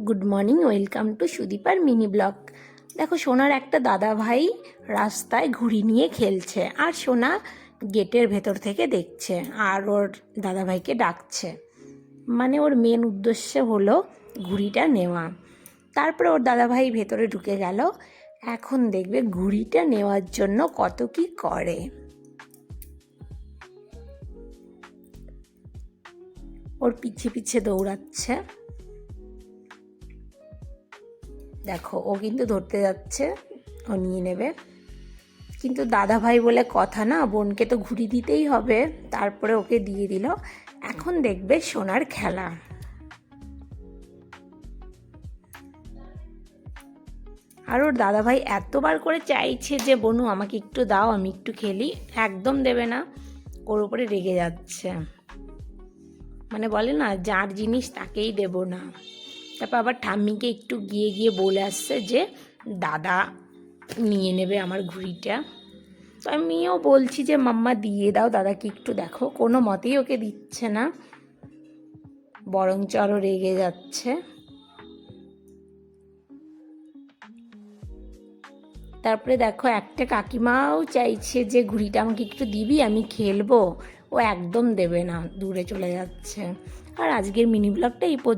Good morning, welcome to সুদীপার mini blog. দেখো, সোনার একটা দাদা ভাই রাস্তায় ঘুড়ি নিয়ে খেলছে, আর সোনা গেটের ভেতর থেকে দেখছে, আর ওর দাদা ভাইকে ডাকছে। মানে ওর মেন উদ্দেশ্য হলো ঘুড়িটা নেওয়া। তারপরে ওর দাদা ভাই ভেতরে ঢুকে গেল। এখন দেখবে ঘুড়িটা নেওয়ার জন্য কত কি করে। ওর পিছে পিছে দৌড়াচ্ছে। দেখো, ও কিন্তু ধরতে যাচ্ছে, ও নিয়ে নেবে। কিন্তু দাদা ভাই বলে কথা না, বোনকে তো ঘুড়ি দিতেই হবে। তারপরে ওকে দিয়ে দিল। এখন দেখবে সোনার খেলা। আর ওর দাদা ভাই এতবার করে চাইছে যে বনু আমাকে একটু দাও, আমি একটু খেলি, একদম দেবে না। ওর উপরে রেগে যাচ্ছে। মানে বলে না, যার জিনিস তাকেই দেব না। তারপর আবার ঠাম্মিকে একটু গিয়ে গিয়ে বলে আসছে যে দাদা নিয়ে নেবে আমার ঘুড়িটা। তো আমিও বলছি যে মাম্মা দিয়ে দাও দাদাকে একটু। দেখো, কোনো মতেই ওকে দিচ্ছে না, বরঞ্চ আরও রেগে যাচ্ছে। তারপরে দেখো, একটা কাকিমাও চাইছে যে ঘুড়িটা আমাকে একটু দিবি, আমি খেলবো। ও একদম দেবে না, দূরে চলে যাচ্ছে। আর আজকের মিনি ব্লগটা এই